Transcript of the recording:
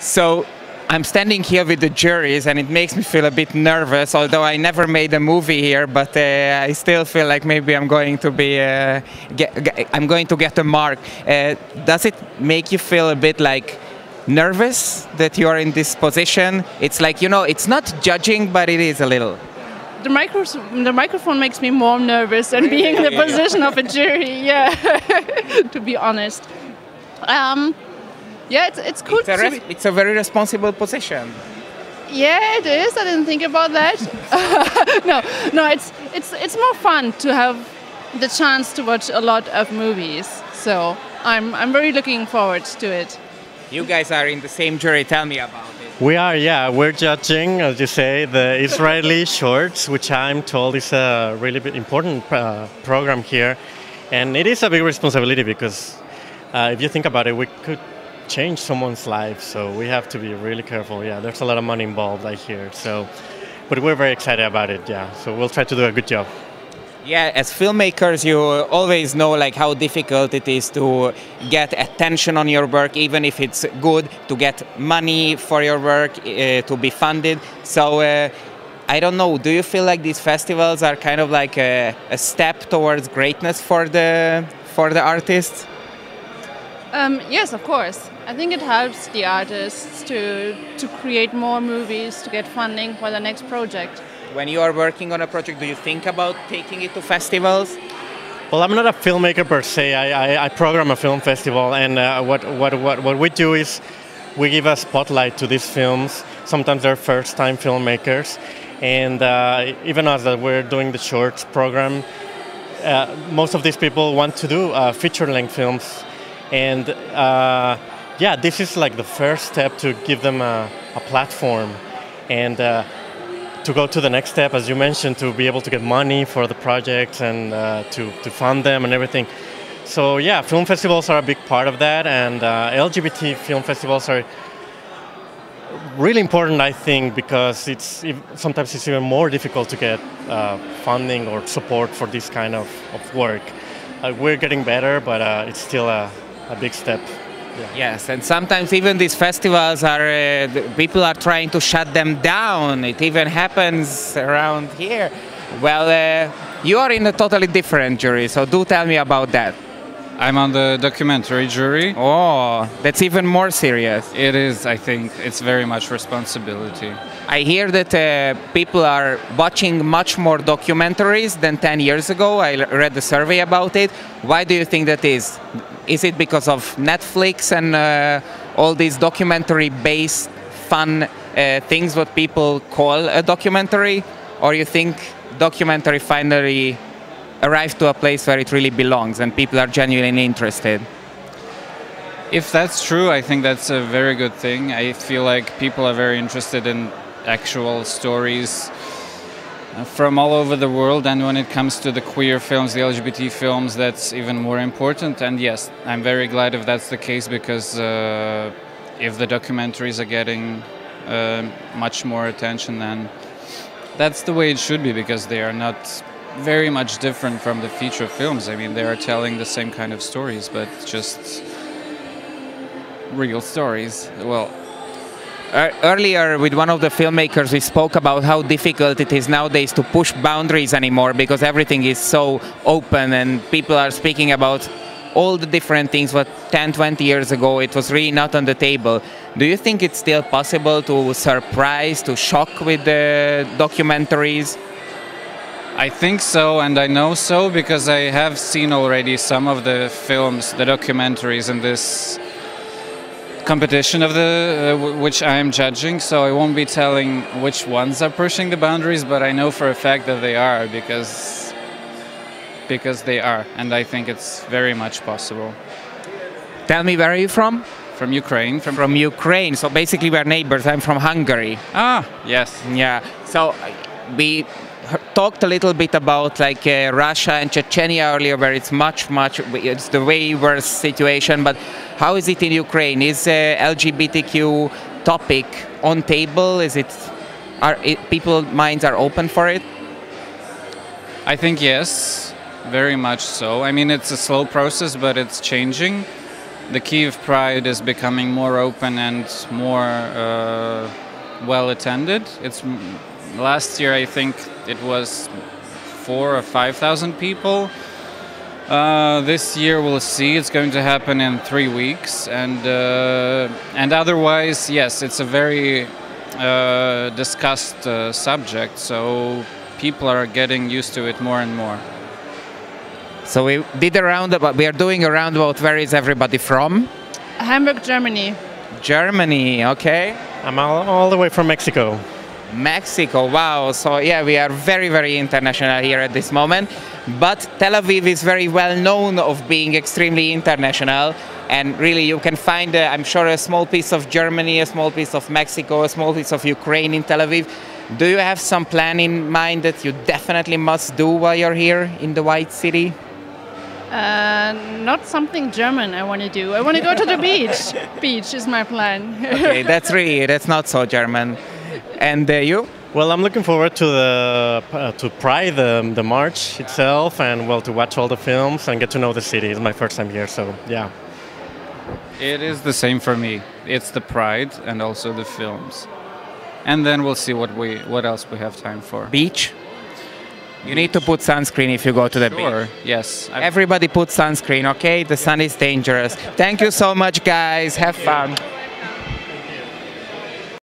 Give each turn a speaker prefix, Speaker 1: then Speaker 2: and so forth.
Speaker 1: So I'm standing here with the juries, and it makes me feel a bit nervous. Although I never made a movie here, but I still feel like maybe I'm going to be I'm going to get a mark. Does it make you feel a bit like nervous that you are in this position? It's like, you know, it's not judging, but it is a little.
Speaker 2: The microphone makes me more nervous than being in the position of a jury. Yeah, to be honest. Yeah, it's cool.
Speaker 1: It's a very responsible position.
Speaker 2: Yeah, it is. I didn't think about that. No, it's more fun to have the chance to watch a lot of movies. So I'm very looking forward to it.
Speaker 1: You guys are in the same jury. Tell me about it.
Speaker 3: We are, yeah. We're judging, as you say, the Israeli shorts, which I'm told is a really important program here, and it is a big responsibility because if you think about it, we could change someone's life, so we have to be really careful. Yeah, there's a lot of money involved, I hear. So, but we're very excited about it. Yeah, so we'll try to do a good job.
Speaker 1: Yeah, as filmmakers, you always know like how difficult it is to get attention on your work, even if it's good, to get money for your work, to be funded. So I don't know. Do you feel like these festivals are kind of like a step towards greatness for the artists?
Speaker 2: Yes, of course. I think it helps the artists to create more movies, to get funding for the next project.
Speaker 1: When you are working on a project, do you think about taking it to festivals?
Speaker 3: Well, I'm not a filmmaker per se. I program a film festival, and what we do is we give a spotlight to these films. Sometimes they're first-time filmmakers, and even us that we're doing the shorts program, most of these people want to do feature-length films. And yeah, this is like the first step to give them a platform and to go to the next step, as you mentioned, to be able to get money for the projects and to fund them and everything. So yeah, film festivals are a big part of that, and LGBT film festivals are really important, I think, because sometimes it's even more difficult to get funding or support for this kind of work. We're getting better, but it's still a big step. Yeah.
Speaker 1: Yes, and sometimes even these festivals are, people are trying to shut them down. It even happens around here. Well, you are in a totally different jury, so do tell me about that.
Speaker 4: I'm on the documentary jury.
Speaker 1: Oh, that's even more serious.
Speaker 4: It is, I think. It's very much responsibility.
Speaker 1: I hear that people are watching much more documentaries than 10 years ago. I read the survey about it. Why do you think that is? Is it because of Netflix and all these documentary-based fun things what people call a documentary? Or you think documentary finally arrived to a place where it really belongs and people are genuinely interested?
Speaker 4: If that's true, I think that's a very good thing. I feel like people are very interested in actual stories from all over the world, and when it comes to the queer films, the LGBT films, that's even more important. And yes, I'm very glad if that's the case, because if the documentaries are getting much more attention, then that's the way it should be, because they are not very much different from the feature films. I mean, they are telling the same kind of stories, but just real stories. Well,
Speaker 1: earlier with one of the filmmakers we spoke about how difficult it is nowadays to push boundaries anymore, because everything is so open and people are speaking about all the different things what 10-20 years ago it was really not on the table. Do you think it's still possible to surprise, to shock with the documentaries?
Speaker 4: I think so, and I know so, because I have seen already some of the films, the documentaries in this competition of which I am judging, so I won't be telling which ones are pushing the boundaries, but I know for a fact that they are, because they are, and I think it's very much possible.
Speaker 1: Tell me, where are you from?
Speaker 4: From Ukraine.
Speaker 1: From Ukraine, so basically we're neighbors. I'm from Hungary.
Speaker 4: Ah, yes.
Speaker 1: Yeah, so we talked a little bit about like Russia and Chechnya earlier, where it's it's the way worse situation, but how is it in Ukraine? Is LGBTQ topic on table? People's minds are open for it?
Speaker 4: I think yes, very much so. I mean, it's a slow process, but it's changing. the Kyiv Pride is becoming more open and more well attended. Last year I think it was 4,000 or 5,000 people. This year we'll see. It's going to happen in 3 weeks, and otherwise, yes, it's a very discussed subject. So people are getting used to it more and more.
Speaker 1: So we did a roundabout. We are doing a roundabout. Where is everybody from?
Speaker 2: Hamburg, Germany.
Speaker 1: Germany, okay.
Speaker 3: I'm all the way from Mexico.
Speaker 1: Mexico, wow. So yeah, we are very, very international here at this moment. But Tel Aviv is very well known of being extremely international. And really you can find, I'm sure, a small piece of Germany, a small piece of Mexico, a small piece of Ukraine in Tel Aviv. Do you have some plan in mind that you definitely must do while you're here in the White City?
Speaker 2: Not something German I want to do. I want to go to the beach. Beach is my plan.
Speaker 1: Okay, that's not so German. And you?
Speaker 3: Well, I'm looking forward to Pride, the march itself, and well, to watch all the films and get to know the city. It's my first time here, so yeah.
Speaker 4: It is the same for me. It's the Pride and also the films, and then we'll see what else we have time for.
Speaker 1: Beach. You need to put sunscreen if you go to the beach.
Speaker 4: Yes.
Speaker 1: Everybody put sunscreen, okay? The sun is dangerous. Thank you so much, guys. Have fun.